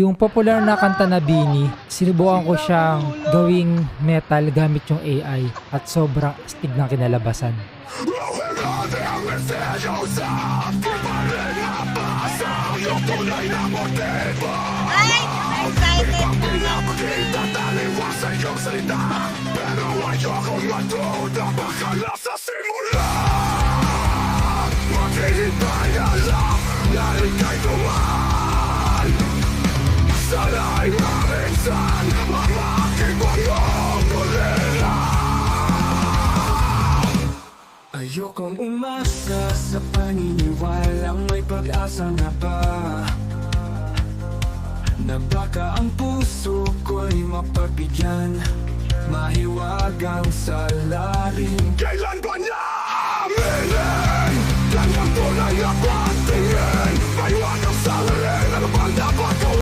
Yung popular na kanta na Bini, sinubukan ko siyang gawing metal gamit yung AI at sobrang astig ng kinalabasan. Ay! Excited! Ayokong umasa sa paniniwalang may pag-asa na ba, na baka ang puso ko'y mapagbigyan, mahiwagang sa lalim. Kailan ba namin tanggap tunay na patingin? Maiwagang sa lalim, ano bang dapat gawin?